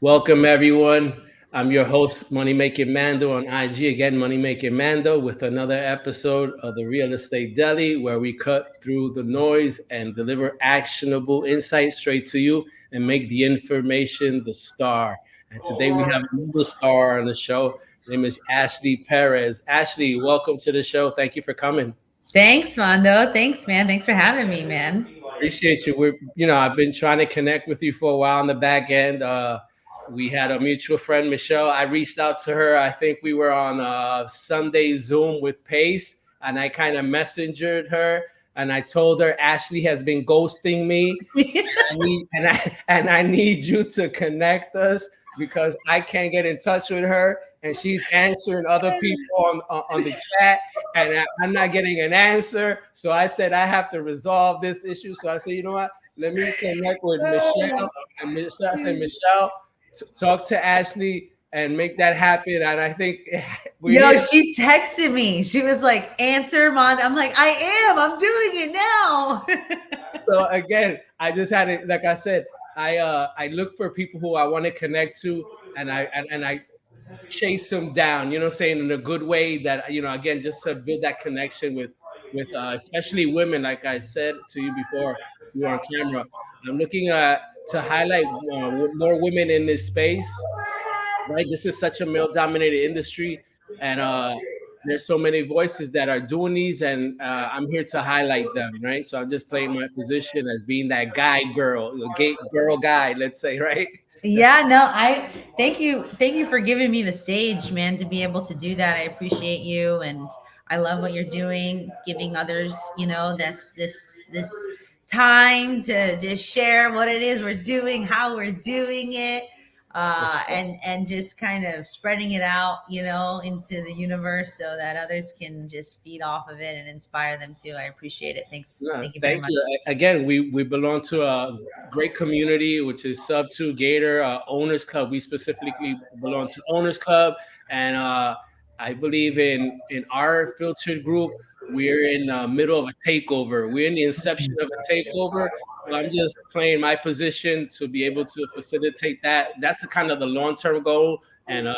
Welcome, everyone. I'm your host, Money Making Mando on IG. Again, Money Making Mando with another episode of the Real Estate Deli, where we cut through the noise and deliver actionable insights straight to you and make the information the star. And today we have another star on the show. Her name is Ashley Perez. Ashley, welcome to the show. Thank you for coming. Thanks, Mondo. Thanks, man. Thanks for having me, man. Appreciate you. I've been trying to connect with you for a while on the back end. We had a mutual friend, Michelle. I reached out to her. I think we were on a Sunday Zoom with Pace, and I kind of messengered her, and I told her Ashley has been ghosting me, and I need you to connect us because I can't get in touch with her, and she's answering other people on the chat, and I'm not getting an answer. So I said I have to resolve this issue. So I said, you know what? Let me connect with Michelle. And Michelle, I said, Michelle, talk to Ashley and make that happen. And I think she texted me. She was like, answer, Mondo. I'm like, I'm doing it now. So again, I just had it. Like I said, I look for people who I want to connect to, and I chase them down, you know, saying in a good way that, again, just to build that connection with especially women. Like I said to you before you were on camera, I'm looking to highlight more women in this space, right? This is such a male dominated industry, and there's so many voices that are doing these, and I'm here to highlight them, right? So I'm just playing my position as being that guy, girl, gay girl guy, let's say, right? Yeah, no, I thank you. Thank you for giving me the stage, man, to be able to do that. I appreciate you, and I love what you're doing, giving others, this time to just share what it is we're doing, how we're doing it, and just kind of spreading it out, into the universe so that others can just feed off of it and inspire them too. I appreciate it. Thanks. No, Thank you very thank much. you. Again, we belong to a great community, which is Sub 2 Gator Owners Club. We specifically belong to Owners Club, and I believe in our filtered group, we're in the middle of a takeover. We're in the inception of a takeover. So I'm just playing my position to be able to facilitate that. That's the kind of the long-term goal, and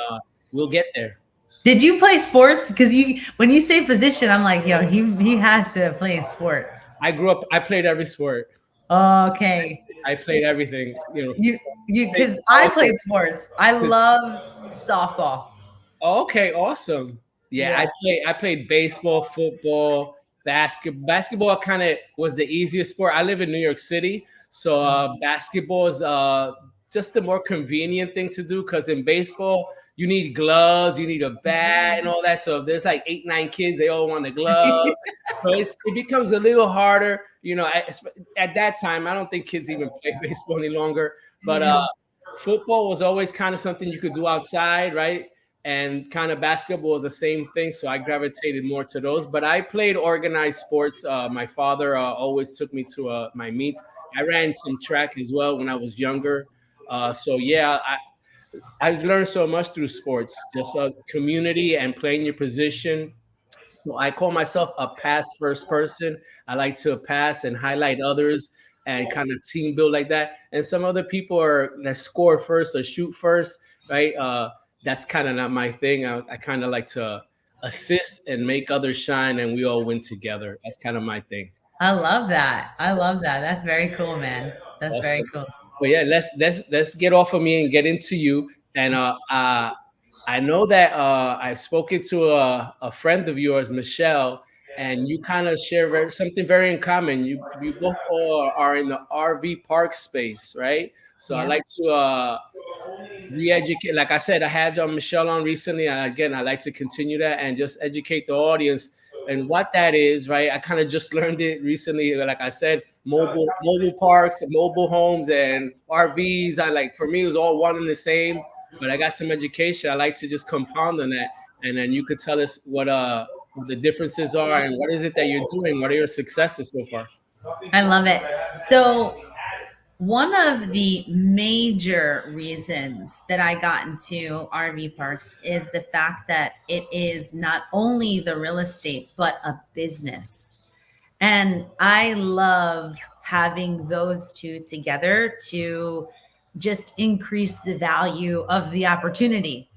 we'll get there. Did you play sports? Because when you say position, I'm like, yo, he has to play sports. I grew up. I played every sport. Okay. I played everything. Because I played sports. I love softball. Okay, awesome. Yeah, Yeah. I played baseball, football, basketball. Basketball kind of was the easiest sport. I live in New York City, so basketball is just the more convenient thing to do because in baseball you need gloves, you need a bat, and all that. So if there's like 8, 9 kids, they all want a glove. So it becomes a little harder. At that time, I don't think kids even play baseball any longer. But football was always kind of something you could do outside, right? And kind of basketball is the same thing. So I gravitated more to those. But I played organized sports. My father always took me to my meets. I ran some track as well when I was younger. So yeah, I've learned so much through sports, just community and playing your position. So I call myself a pass first person. I like to pass and highlight others and kind of team build like that. And some other people are that score first or shoot first, right? That's kind of not my thing. I kind of like to assist and make others shine, and we all win together. That's kind of my thing. I love that. I love that. That's very cool, man. That's very Awesome. cool. But yeah, let's get off of me and get into you. And I know that I've spoken to a friend of yours, Michelle, and you kind of share something very in common. You both are in the RV park space, right? So I Yeah. like to re-educate. Like I said, I had Michelle on recently, and again, I like to continue that and just educate the audience and what that is, right? I kind of just learned it recently. Like I said, mobile parks, mobile homes, and RVs. I like for me it was all one and the same. But I got some education. I like to just compound on that, and then you could tell us what the differences are and what is it that you're doing. What are your successes so far? I love it. So, one of the major reasons that I got into RV parks is the fact that it is not only the real estate, but a business. And I love having those two together to just increase the value of the opportunity.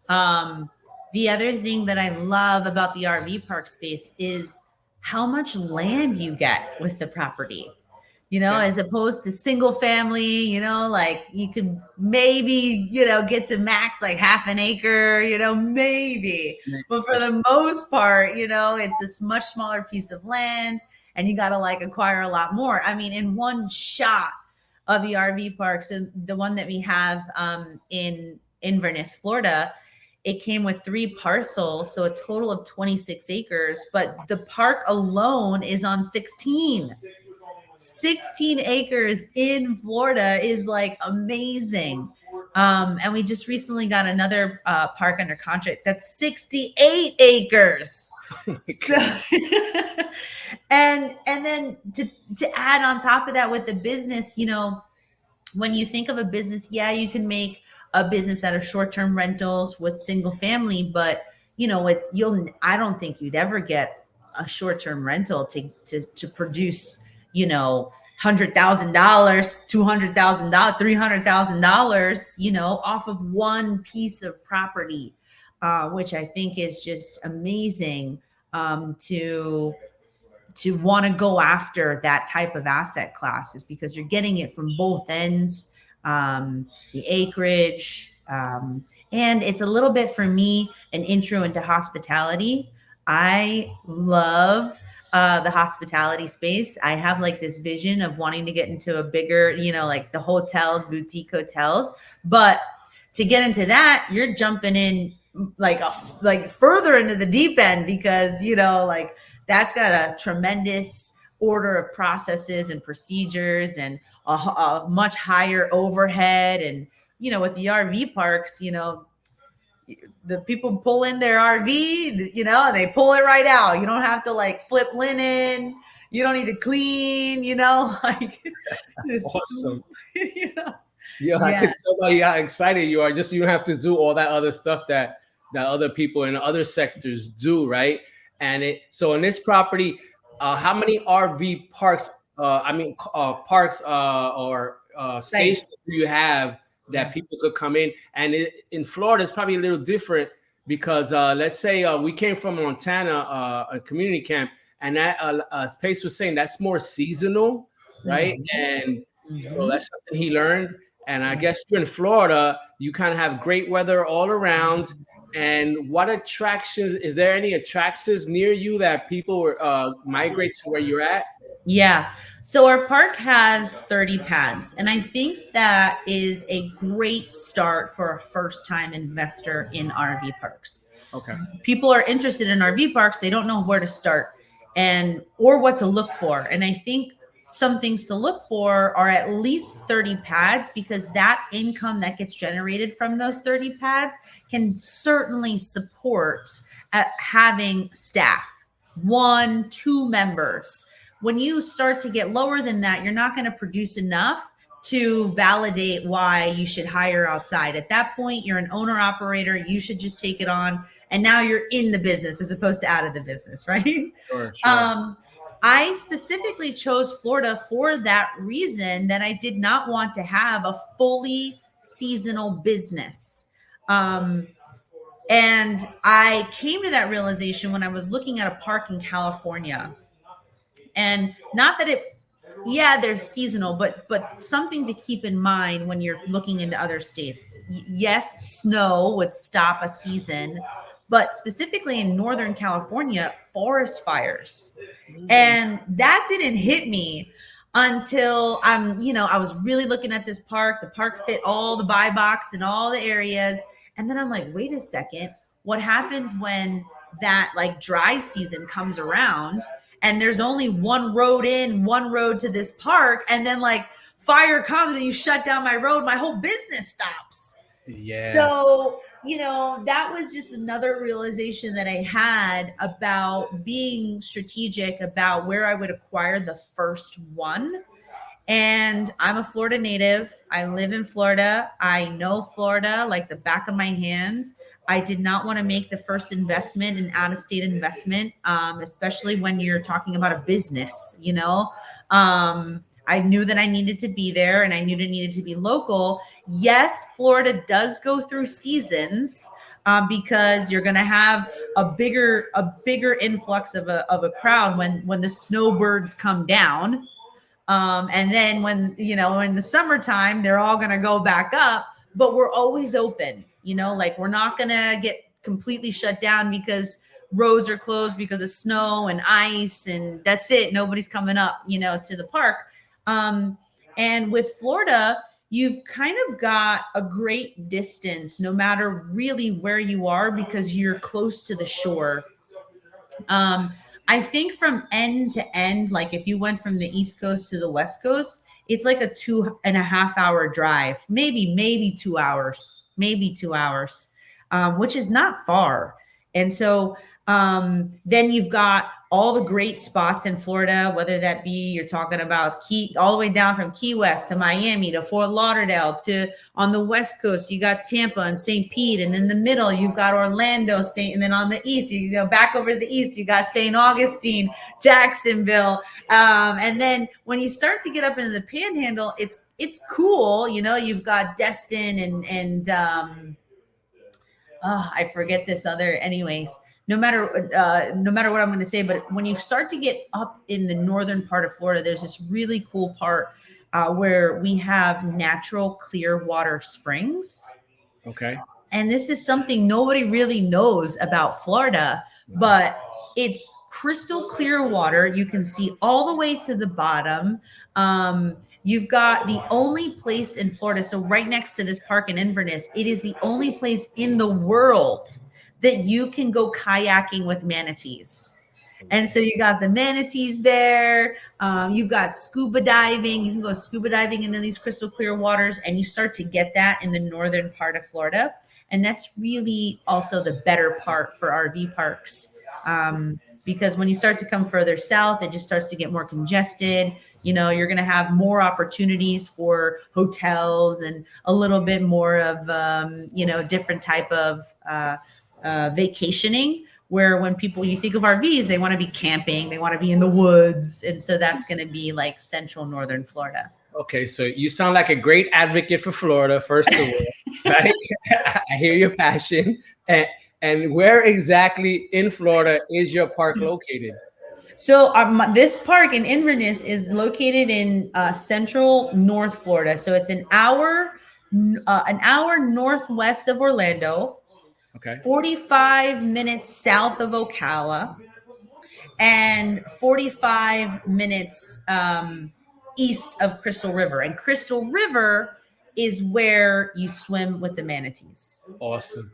Um, the other thing that I love about the RV park space is how much land you get with the property, Yeah. as opposed to single family, like you could maybe, get to max like half an acre, maybe. But for the most part, it's this much smaller piece of land and you got to like acquire a lot more. I mean, in one shot of the RV parks, and the one that we have in Inverness, Florida, it came with 3 parcels, so a total of 26 acres, but the park alone is on 16. 16 acres in Florida is like amazing. And we just recently got another park under contract that's 68 acres. So, and then to add on top of that with the business, when you think of a business, yeah, you can make a business out of short-term rentals with single family, but I don't think you'd ever get a short-term rental to produce, $100,000, $200,000, $300,000, off of one piece of property, which I think is just amazing, to want to go after that type of asset class, is because you're getting it from both ends, the acreage, and it's a little bit for me an intro into hospitality. I love the hospitality space. I have like this vision of wanting to get into a bigger, like the hotels, boutique hotels. But to get into that, you're jumping in like further into the deep end, because like that's got a tremendous order of processes and procedures and a much higher overhead. And with the RV parks, the people pull in their RV, and they pull it right out. You don't have to like flip linen. You don't need to clean, like Awesome. you know. Yeah, I Yeah. can tell by you how excited you are. Just you don't have to do all that other stuff that other people in other sectors do, right? And so in this property, how many RV parks? Parks or spaces Sites. do you have Yeah. that people could come in? And in Florida, it's probably a little different because let's say we came from Montana, a community camp, and that Pace was saying that's more seasonal, right? Mhm. And so Mhm. that's something he learned. And I guess you're in Florida, you kind of have great weather all around. And what attractions, is there any attractions near you that people migrate to where you're at? Yeah. So our park has 30 pads, and I think that is a great start for a first time investor in RV parks. Okay. People are interested in RV parks, they don't know where to start and or what to look for. And I think some things to look for are at least 30 pads, because that income that gets generated from those 30 pads can certainly support having staff, 1, 2 members. When you start to get lower than that, you're not going to produce enough to validate why you should hire outside. At that point, you're an owner operator. You should just take it on. And now you're in the business as opposed to out of the business, right? Sure, sure. Um, I specifically chose Florida for that reason, that I did not want to have a fully seasonal business. And I came to that realization when I was looking at a park in California. And not that it, yeah, they're seasonal, but something to keep in mind when you're looking into other states. Yes, snow would stop a season, but specifically in Northern California, forest fires. And that didn't hit me until I was really looking at this park. The park fit all the buy box in all the areas. And then I'm like, wait a second, what happens when that like dry season comes around and there's only one road in, one road to this park, and then like fire comes and you shut down my road, my whole business stops. Yeah. So, that was just another realization that I had about being strategic about where I would acquire the first one. And I'm a Florida native. I live in Florida. I know Florida like the back of my hand. I did not want to make the first investment, an out of state investment, especially when you're talking about a business, I knew that I needed to be there, and I knew it needed to be local. Yes, Florida does go through seasons, because you're going to have a bigger influx of a crowd when the snowbirds come down. And then when, in the summertime, they're all going to go back up, but we're always open, like we're not going to get completely shut down because roads are closed because of snow and ice, and that's it. Nobody's coming up, to the park. And with Florida, you've kind of got a great distance no matter really where you are, because you're close to the shore. I think from end to end, like if you went from the East Coast to the West Coast, it's like a 2.5 hour drive, maybe 2 hours, which is not far. And so then you've got all the great spots in Florida, whether that be you're talking about all the way down from Key West to Miami to Fort Lauderdale, to on the West Coast, you got Tampa and St. Pete. And in the middle, you've got Orlando, and then on the East, you go back over to the East, you got St. Augustine, Jacksonville. And then when you start to get up into the Panhandle, it's cool. You've got Destin and I forget this other, anyways. No matter what I'm going to say, but when you start to get up in the northern part of Florida, there's this really cool part where we have natural clear water springs. Okay. And this is something nobody really knows about Florida, but it's crystal clear water. You can see all the way to the bottom. You've got the only place in Florida. So right next to this park in Inverness, it is the only place in the world that you can go kayaking with manatees. And so you got the manatees there. You've got scuba diving. You can go scuba diving into these crystal clear waters, and you start to get that in the northern part of Florida. And that's really also the better part for RV parks. Because when you start to come further south, it just starts to get more congested. You're going to have more opportunities for hotels and a little bit more of, different type of vacationing, where when you think of RVs, they want to be camping, they want to be in the woods. And so that's going to be like central northern Florida. Okay, so you sound like a great advocate for Florida, first of all, right? I hear your passion. And where exactly in Florida is your park located? So this park in Inverness is located in central North Florida. So it's an hour northwest of Orlando. Okay. 45 minutes south of Ocala, and 45 minutes east of Crystal River. And Crystal River is where you swim with the manatees. Awesome.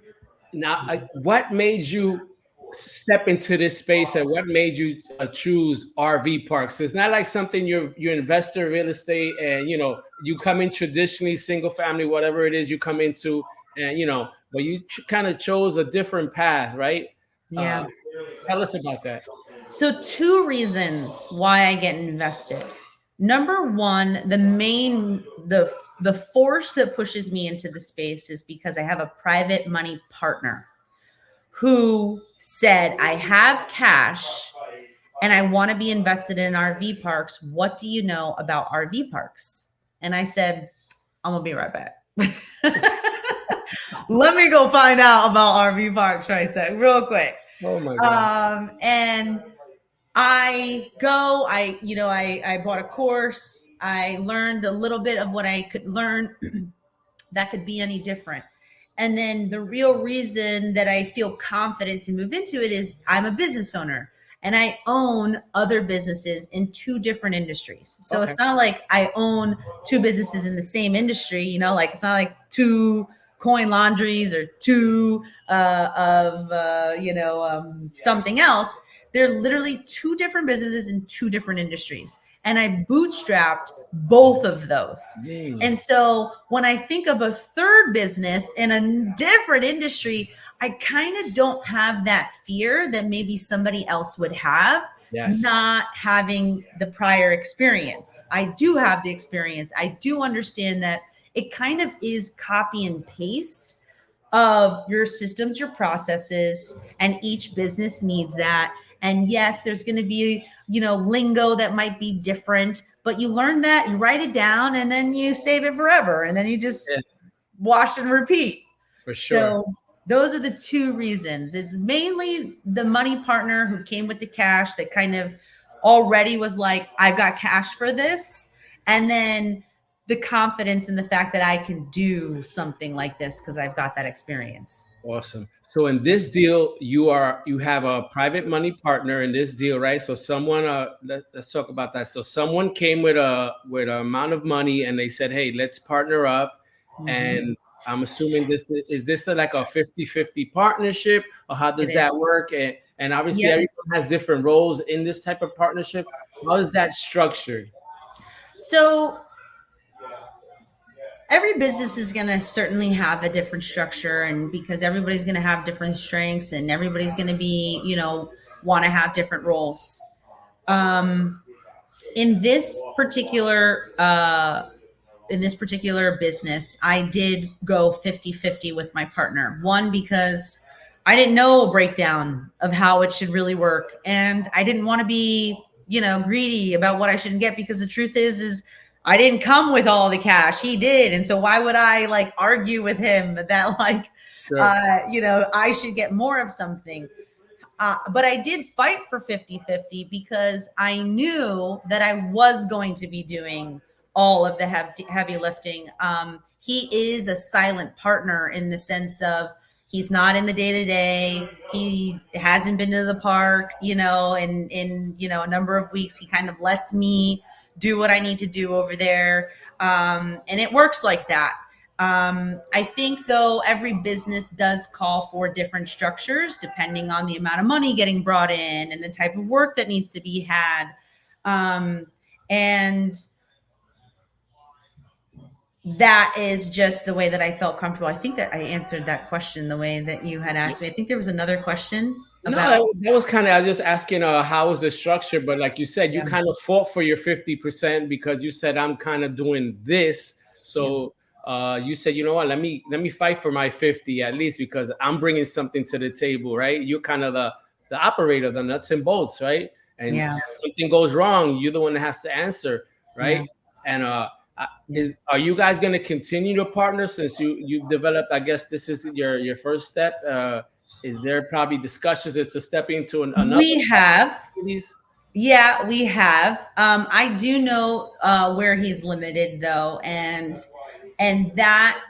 Now, what made you step into this space, and what made you choose RV parks? It's not like something you invest in real estate, and you come in traditionally single family, whatever it is you come into, and but you kind of chose a different path, right? Yeah. Tell us about that. So 2 reasons why I get invested. Number one, the force that pushes me into the space is because I have a private money partner who said, I have cash and I want to be invested in RV parks. What do you know about RV parks? And I said, I'm going to be right back. Let me go find out about RV parks right there, real quick. Oh my God. And I bought a course. I learned a little bit of what I could learn that could be any different. And then the real reason that I feel confident to move into it is I'm a business owner and I own other businesses in 2 different industries. So It's not like I own 2 businesses in the same industry, like it's not like 2 coin laundries or 2 something else. They're literally 2 different businesses in 2 different industries. And I bootstrapped both of those. And so when I think of a third business in a different industry, I kind of don't have that fear that maybe somebody else would have, not having the prior experience. I do have the experience. I do understand that it kind of is copy and paste of your systems, your processes, and each business needs that. And yes, there's going to be, lingo that might be different, but you learn that, you write it down, and then you save it forever, and then you just Yeah, wash and repeat. for sure. So those are the two reasons. It's mainly the money partner who came with the cash that kind of already was like, I've got cash for this. And then the confidence in the fact that I can do something like this because I've got that experience. Awesome. So in this deal, you have a private money partner in this deal, right? So someone let's talk about that. So someone came with an amount of money and they said, "Hey, let's partner up." Mhm. And I'm assuming this like a 50-50 partnership, or how It does that is. work? And obviously Yep. everyone has different roles in this type of partnership. How is that structured? So every business is going to certainly have a different structure, and because everybody's going to have different strengths and everybody's going to be, want to have different roles. Um, in this particular business, I did go 50-50 with my partner. One, because I didn't know a breakdown of how it should really work. And I didn't want to be, greedy about what I shouldn't get, because the truth is I didn't come with all the cash. He did. And so why would I like argue with him that like, Sure. I should get more of something? But I did fight for 50-50 because I knew that I was going to be doing all of the heavy lifting. He is a silent partner in the sense of he's not in the day to day. He hasn't been to the park, in a number of weeks. He kind of lets me do what I need to do over there. And it works like that. I think, though, every business does call for different structures depending on the amount of money getting brought in and the type of work that needs to be had. And that is just the way that I felt comfortable. I think that I answered that question the way that you had asked me. I think there was another question No, about. that was kind of, I was just asking how was the structure, but like you said, you Yeah, kind of fought for your 50% because you said I'm kind of doing this. yeah, So you said, you know what, let me fight for my 50 at least because I'm bringing something to the table, right? You're kind of the operator, the nuts and bolts, right? And yeah, something goes wrong, you're the one that has to answer, right? yeah, And yeah. are you guys going to continue to partner since you've developed? I guess this is your first step. Is there probably discussions to step into another We have. opportunities? Yeah, we have. I do know where he's limited though, and that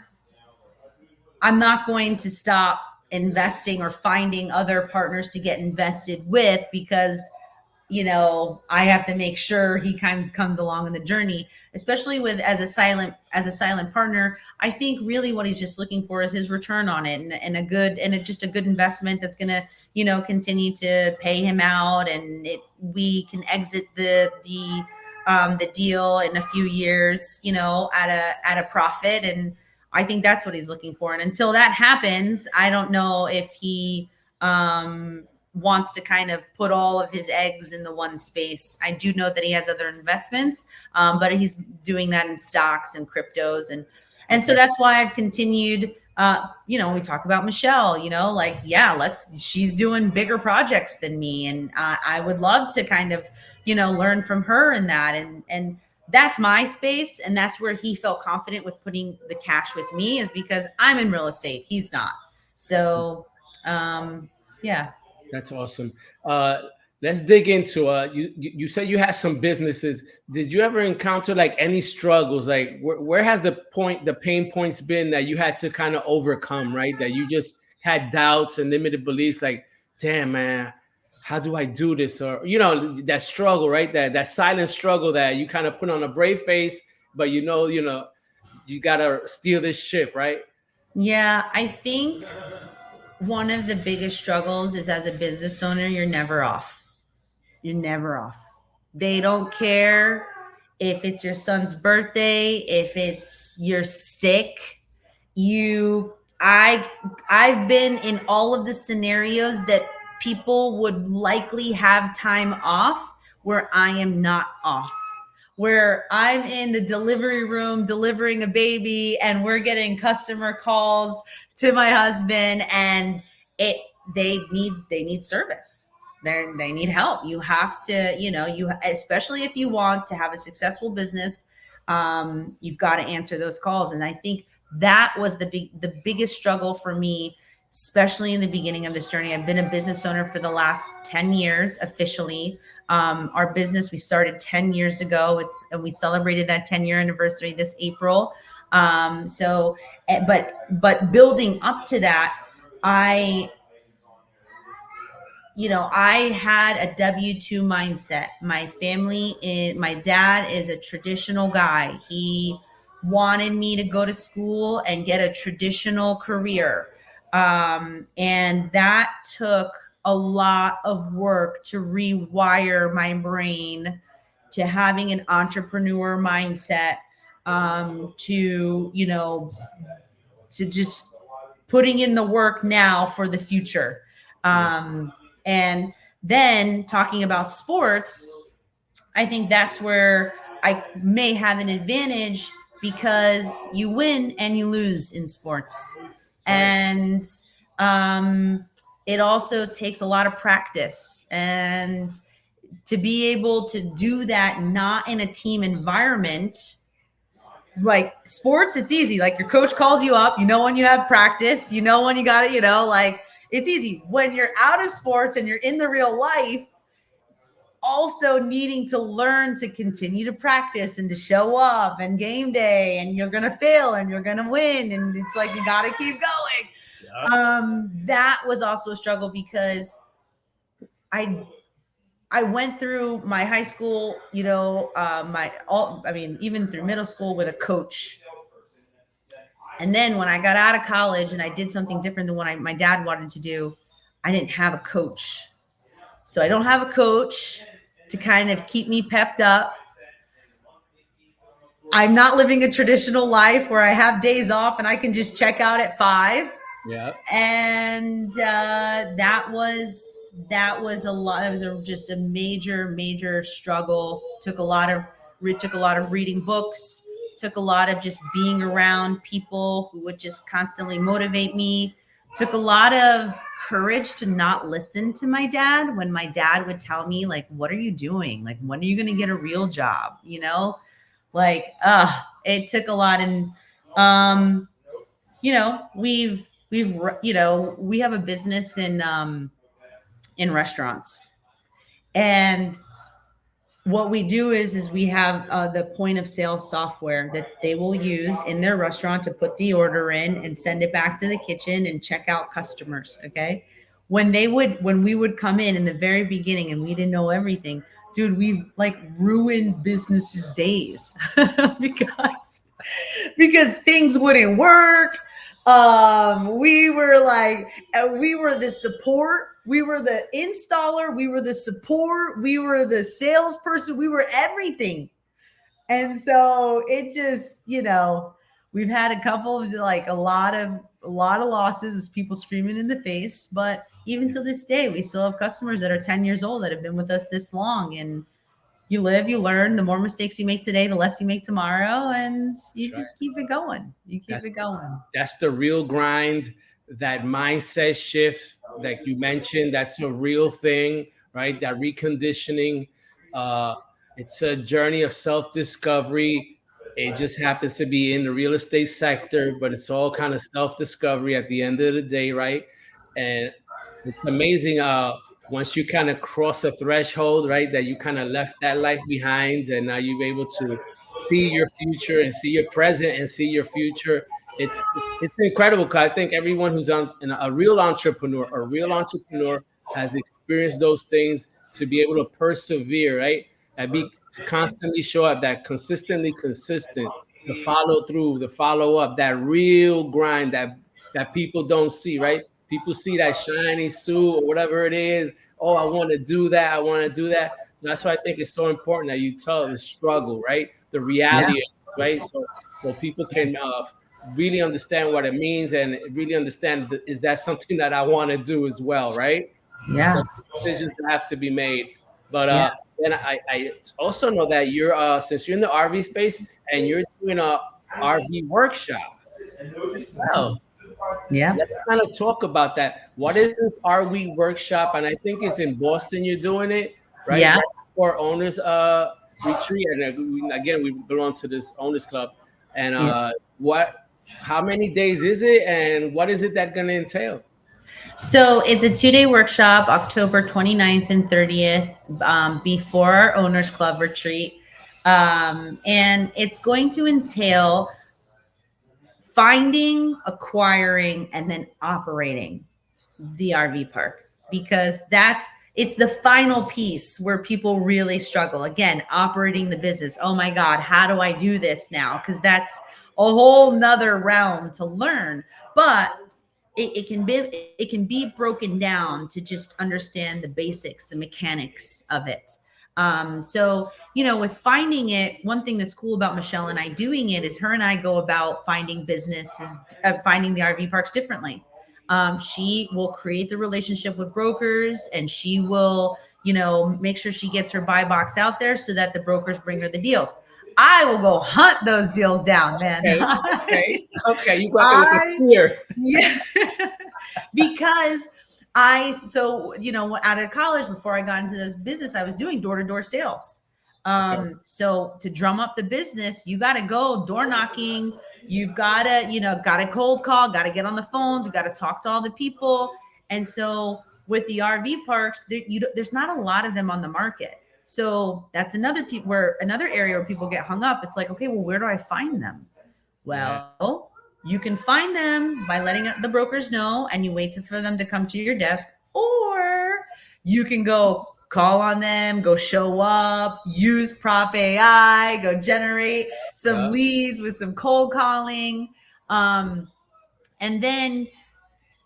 I'm not going to stop investing or finding other partners to get invested with, because I have to make sure he kind of comes along in the journey, especially with as a silent partner. I think really what he's just looking for is his return on it, and just a good investment that's going to, continue to pay him out, and we can exit the deal in a few years, at a profit. And I think that's what he's looking for. And until that happens, I don't know if he wants to kind of put all of his eggs in the one space. I do know that he has other investments, but he's doing that in stocks and cryptos, and so Okay. that's why I've continued. We talk about Michelle. Like, yeah, she's doing bigger projects than me, and I would love to kind of learn from her in that, and that's my space, and that's where he felt confident with putting the cash with me, is because I'm in real estate, he's not. So yeah. That's awesome. Uh, let's dig into you said you had some businesses. Did you ever encounter like any struggles? Like where has the pain points been that you had to kind of overcome, right? That you just had doubts and limited beliefs, like, damn man, how do I do this? Or that struggle, right? That silent struggle that you kind of put on a brave face, but you gotta steer this ship, right? Yeah, I think one of the biggest struggles is, as a business owner, you're never off. You're never off. They don't care if it's your son's birthday, if it's you're sick. You I I've been in all of the scenarios that people would likely have time off where I am not off. Where I'm in the delivery room delivering a baby, and we're getting customer calls to my husband, and it they need service. they need help. You have to, you, especially if you want to have a successful business, you've got to answer those calls. And I think that was the biggest struggle for me, especially in the beginning of this journey. I've been a business owner for the last 10 years officially. Our business, we started 10 years ago. And we celebrated that 10-year anniversary this April. But building up to that, I had a W-2 mindset. My dad is a traditional guy. He wanted me to go to school and get a traditional career. And that took a lot of work to rewire my brain to having an entrepreneur mindset, to just putting in the work now for the future. And then talking about sports, I think that's where I may have an advantage because you win and you lose in sports. And it also takes a lot of practice. And to be able to do that not in a team environment, like sports, it's easy. Like your coach calls you up, when you have practice, when you got it, like it's easy. When you're out of sports and you're in the real life, also needing to learn to continue to practice and to show up and game day, and you're going to fail and you're going to win. And it's like, you got to keep going. Yeah. That was also a struggle because I went through my high school, even through middle school with a coach. And then when I got out of college and I did something different than what my dad wanted to do, I didn't have a coach. So I don't have a coach to kind of keep me pepped up. I'm not living a traditional life where I have days off and I can just check out at 5. Yeah. And that was a lot. That was just a major struggle. Took a lot of reading books. Took a lot of just being around people who would just constantly motivate me. Took a lot of courage to not listen to my dad when my dad would tell me, like, what are you doing? Like, when are you going to get a real job? It took a lot. And, we have a business in restaurants, and what we do is we have the point of sale software that they will use in their restaurant to put the order in and send it back to the kitchen and check out customers. Okay. When we would come in the very beginning and we didn't know everything, dude, we like ruined businesses' days because things wouldn't work. We were the support. We were the installer. We were the support. We were the salesperson. We were everything. And so it just, we've had a couple of a lot of losses as people screaming in the face. But even to this day, we still have customers that are 10 years old that have been with us this long. And you live, you learn. The more mistakes you make today, the less you make tomorrow. And you just keep it going. It going. That's the real grind, that mindset shift that you mentioned. That's a real thing, right? That reconditioning. It's a journey of self-discovery. It just happens to be in the real estate sector, but it's all kind of self-discovery at the end of the day, right? And it's amazing once you kind of cross a threshold, right, that you kind of left that life behind, and now you're able to see your future and see your present and see your future. It's incredible, because I think everyone who's a real entrepreneur has experienced those things, to be able to persevere, right? To constantly show up, that consistently consistent, to follow through, to follow up, that real grind that people don't see, right? People see that shiny suit or whatever it is. Oh, I want to do that. I want to do that. So that's why I think it's so important that you tell the struggle, right? The reality, right? So people can really understand what it means, and really understand, is that something that I want to do as well, right? Yeah. So decisions that have to be made. But then I also know that you're since you're in the RV space and you're doing a RV workshop as well. Yeah. Let's kind of talk about that. What is this Are We workshop? And I think it's in Boston. You're doing it right, Yeah. right before owners retreat. And again, we belong to this owners club. And Yeah. what? How many days is it, and what is it that going to entail? So it's a 2-day workshop, October 29th and 30th, before our Owners Club retreat. And it's going to entail finding, acquiring, and then operating the RV park, because it's the final piece where people really struggle. Again, operating the business. Oh my God, how do I do this now? Because that's a whole nother realm to learn. But it can be broken down to just understand the basics, the mechanics of it. So with finding it, one thing that's cool about Michelle and I doing it is her and I go about finding businesses, finding the RV parks differently. She will create the relationship with brokers, and she will, make sure she gets her buy box out there so that the brokers bring her the deals. I will go hunt those deals down, man. Okay, okay, okay. You got there with the I spear. Yeah. Because out of college, before I got into this business, I was doing door-to-door sales. Okay. So to drum up the business, you got to go door knocking. You've got to, got to cold call, got to get on the phones, you got to talk to all the people. And so with the RV parks, there's not a lot of them on the market. So that's another area where people get hung up. It's like, okay, well, where do I find them? Yeah. Well, you can find them by letting the brokers know, and you wait for them to come to your desk, or you can go call on them, go show up, use prop AI, go generate some Yeah. leads with some cold calling. And then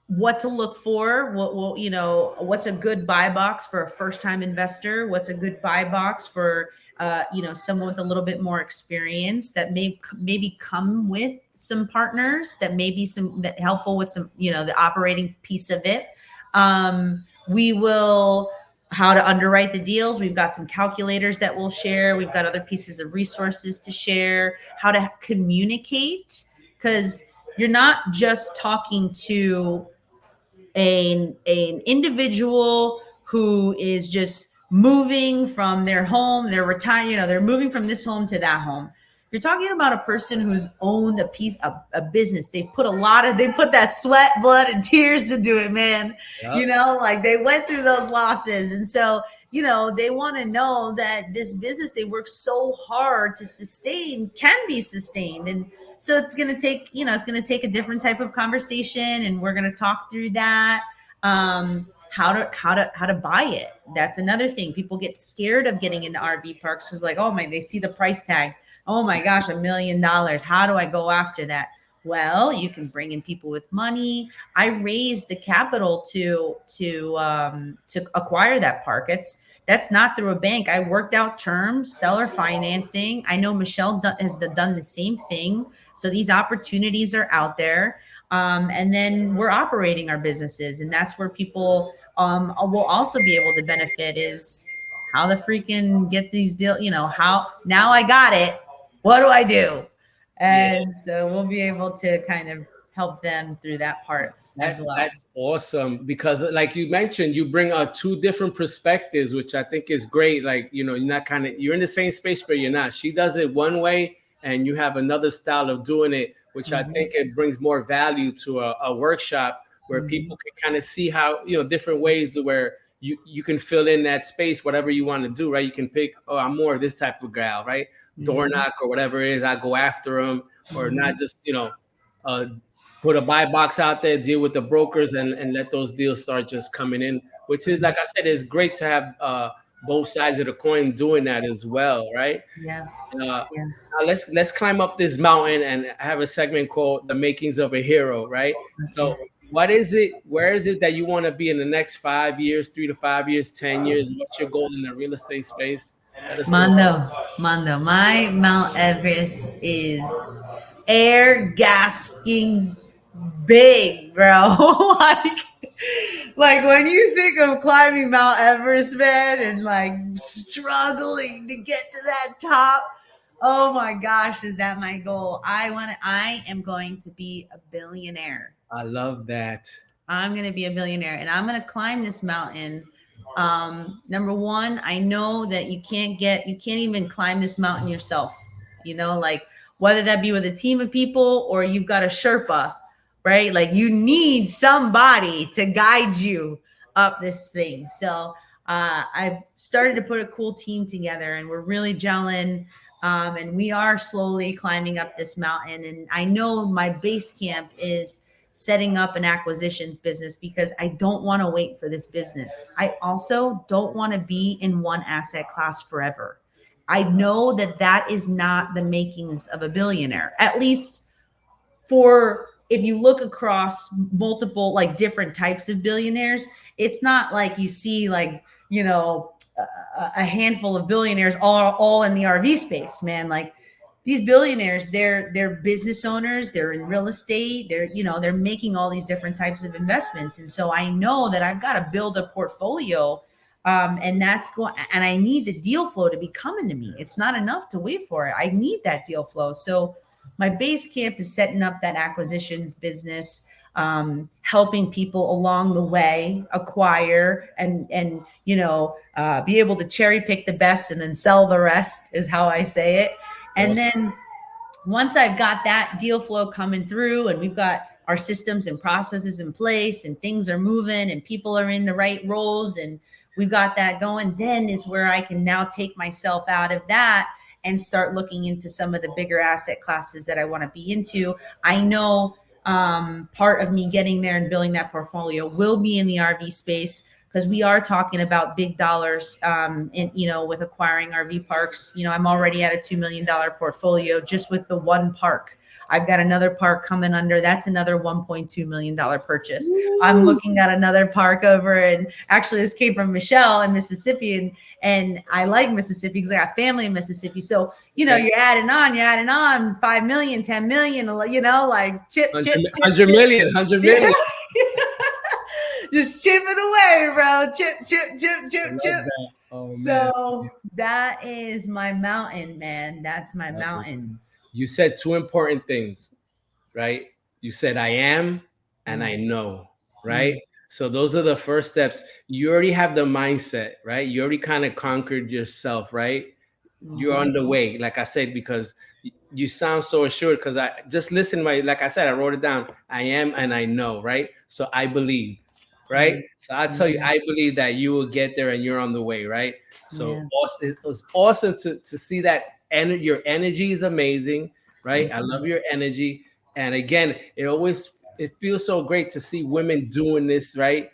what to look for, what's a good buy box for a first time investor, what's a good buy box for someone with a little bit more experience that maybe come with some partners that may be some that helpful with some the operating piece of it. We will How to underwrite the deals. We've got some calculators that we'll share. We've got other pieces of resources to share. How to communicate, because you're not just talking to an individual who is just moving from their home, they're retiring, they're moving from this home to that home. You're talking about a person who's owned a business. They put that sweat, blood, and tears to do it, man. Yeah. Like they went through those losses. And so, they want to know that this business they worked so hard to sustain can be sustained. And so it's going to take, a different type of conversation, and we're going to talk through that. How to buy it. That's another thing. People get scared of getting into RV parks because they see the price tag. Oh my gosh, $1 million. How do I go after that? Well, you can bring in people with money. I raised the capital to acquire that park. That's not through a bank. I worked out terms, seller financing. I know Michelle has done the same thing. So these opportunities are out there. And then we're operating our businesses, and that's where people will also be able to benefit, is how the freaking get these deals. How now I got it. What do I do? Yeah. And so we'll be able to kind of help them through that part as well. That's awesome, because like you mentioned, you bring two different perspectives, which I think is great. Like, you're not you're in the same space, but you're not. She does it one way, and you have another style of doing it, which I think it brings more value to a workshop where people can kind of see how, different ways where you can fill in that space, whatever you want to do, right? You can pick, oh, I'm more of this type of gal, right? Door knock or whatever it is, I go after them, or not just, uh, put a buy box out there, deal with the brokers, and let those deals start just coming in, which is, like I said, it's great to have both sides of the coin doing that as well, right? Yeah. Now Yeah. let's climb up this mountain, and I have a segment called "The Makings of a Hero," right? Okay. So, what is it? Where is it that you want to be in the next 5 years, 3 to 5 years, 10 years? What's your goal in the real estate space? Let us know. Mondo, my Mount Everest is air gasping big, bro. like, like when you think of climbing Mount Everest, man, and like struggling to get to that top, Oh my gosh, is that my goal? I am going to be a billionaire. I love that. I'm going to be a billionaire and I'm going to climb this mountain. Number one, I know that you can't even climb this mountain yourself, like whether that be with a team of people or you've got a Sherpa, right? Like you need somebody to guide you up this thing. So I've started to put a cool team together and we're really gelling. And we are slowly climbing up this mountain. And I know my base camp is setting up an acquisitions business because I don't want to wait for this business. I also don't want to be in one asset class forever. I know that that is not the makings of a billionaire, at least for if you look across multiple like different types of billionaires. It's not like you see like a handful of billionaires all in the RV space, man. Like these billionaires, they're business owners, they're in real estate, they're making all these different types of investments. And so I know that I've got to build a portfolio. And I need the deal flow to be coming to me. It's not enough to wait for it. I need that deal flow. So my base camp is setting up that acquisitions business, helping people along the way acquire and be able to cherry pick the best and then sell the rest is how I say it. And then once I've got that deal flow coming through and we've got our systems and processes in place and things are moving and people are in the right roles and we've got that going, then is where I can now take myself out of that and start looking into some of the bigger asset classes that I want to be into. I know part of me getting there and building that portfolio will be in the RV space because we are talking about big dollars with acquiring RV parks. I'm already at a $2 million portfolio just with the one park. I've got another park coming under. That's another $1.2 million purchase. Ooh. I'm looking at another park over, and actually this came from Michelle in Mississippi, and I like Mississippi because I got family in Mississippi. So, you're adding on 5 million, 10 million, like chip, 100 million. Just chipping away, bro. Chip. Oh, so that is my mountain, man. That's my mountain. You said two important things, right? You said I am and I know, right? So those are the first steps. You already have the mindset, right? You already kind of conquered yourself, right? You're on the way, like I said, because you sound so assured. Because I just listened, like I said, I wrote it down. I am and I know, right? So I believe, right? So I tell you, I believe that you will get there and you're on the way, right? So it was awesome to see that. And your energy is amazing, right? I love your energy. And again, it feels so great to see women doing this, right?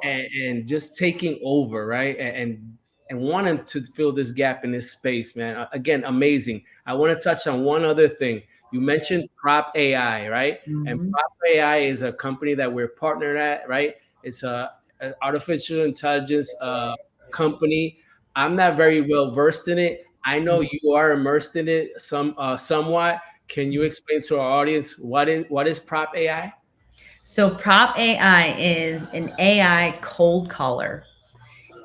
And just taking over, right? And wanting to fill this gap in this space, man. Again, amazing. I want to touch on one other thing. You mentioned Prop AI, right? And Prop AI is a company that we're partnered at, right? It's an artificial intelligence company. I'm not very well versed in it. I know you are immersed in it somewhat. Can you explain to our audience what is Prop AI? So Prop AI is an AI cold caller,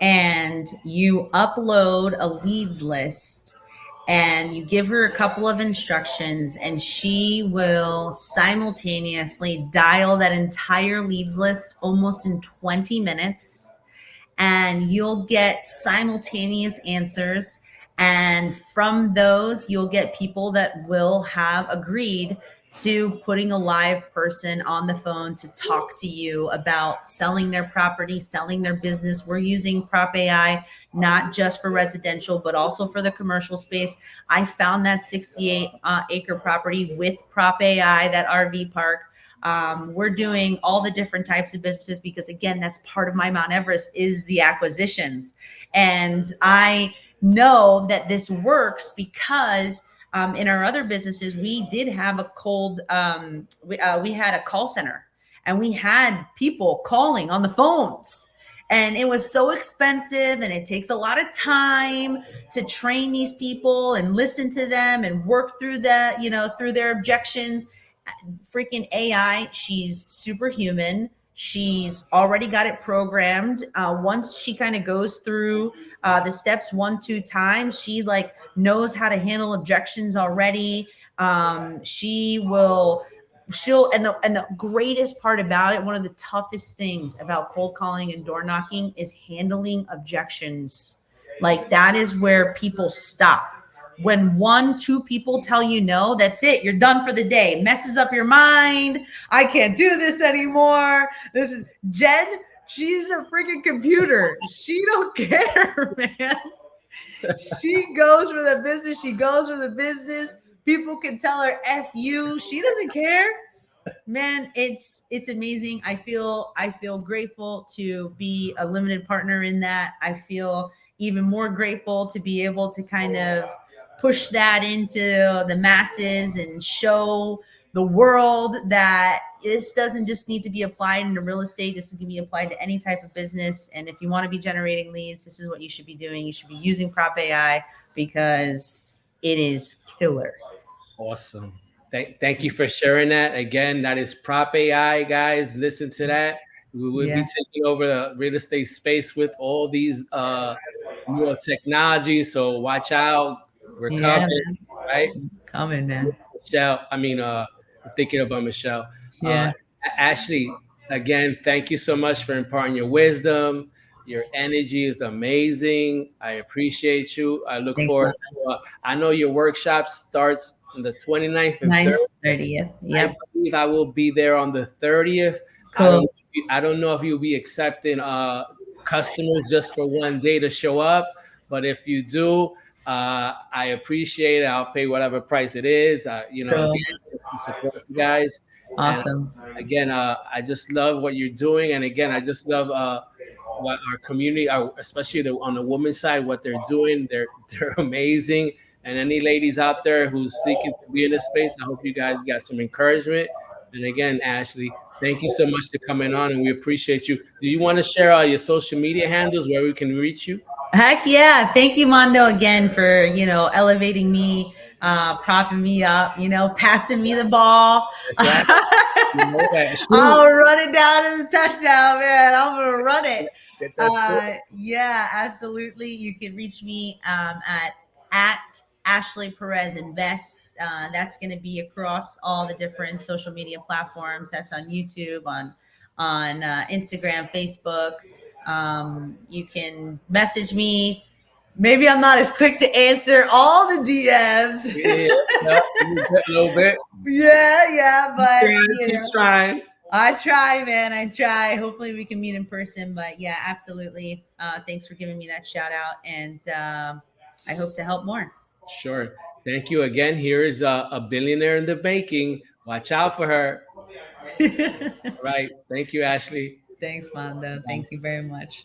and you upload a leads list and you give her a couple of instructions and she will simultaneously dial that entire leads list almost in 20 minutes, and you'll get simultaneous answers. And from those, you'll get people that will have agreed to putting a live person on the phone to talk to you about selling their property, selling their business. We're using Prop AI, not just for residential, but also for the commercial space. I found that 68 acre property with Prop AI, that RV park. We're doing all the different types of businesses because, again, that's part of my Mount Everest is the acquisitions. And I know that this works because in our other businesses, we did have a we had a call center and we had people calling on the phones. And it was so expensive and it takes a lot of time to train these people and listen to them and work through that, through their objections. Freaking AI, she's superhuman. She's already got it programmed. Once she kind of goes through the steps one, two times, she like knows how to handle objections already. She will she'll and the greatest part about it, one of the toughest things about cold calling and door knocking is handling objections. Like that is where people stop. When one, two people tell you no, that's it. You're done for the day. Messes up your mind. I can't do this anymore. This is Jen. She's a freaking computer. She don't care, man. She goes for the business. She goes for the business. People can tell her F you. She doesn't care. Man, it's amazing. I feel grateful to be a limited partner in that. I feel even more grateful to be able to kind of push that into the masses and show the world that this doesn't just need to be applied into real estate. This is going to be applied to any type of business. And if you want to be generating leads, this is what you should be doing. You should be using Prop AI because it is killer. Awesome. Thank you for sharing that. Again, that is Prop AI, guys. Listen to that. We will be Yeah. taking over the real estate space with all these new technologies. So watch out. We're Yeah, coming, man. right? Coming, man. Michelle, I'm thinking about Michelle. Uh, Yeah. Ashley, again, thank you so much for imparting your wisdom. Your energy is amazing. I appreciate you. I look Thanks, forward man. to, I know your workshop starts on the 29th and 30th. 9:30. I Yep. believe I will be there on the 30th. Cool. I don't know if you'll be accepting customers just for one day to show up, but if you do, I appreciate it. I'll pay whatever price it is. Cool. Again, just to support you guys. And Awesome. again, I just love what you're doing. And again, I just love what our community, especially on the women's side, what they're doing. They're amazing. And any ladies out there who's seeking to be in this space, I hope you guys got some encouragement. And again, Ashley, thank you so much for coming on, and we appreciate you. Do you want to share your social media handles where we can reach you? Heck yeah. Thank you, Mondo, again for, elevating me, propping me up, passing me the ball. That's right. You know that. Shoot. I'll run it down to the touchdown, man. I'm going to run it. Get that score. Yeah, absolutely. You can reach me at Ashley Perez Invest. That's going to be across all the different social media platforms. That's on YouTube, on Instagram, Facebook. You can message me. Maybe I'm not as quick to answer all the DMs. Yeah, a little bit. Yeah, but Keep trying. I try, man. I try. Hopefully, we can meet in person. But yeah, absolutely. Thanks for giving me that shout out, and I hope to help more. Sure. Thank you again. Here is a billionaire in the making. Watch out for her. All right. Thank you, Ashley. Thanks, Mondo. Thank you very much.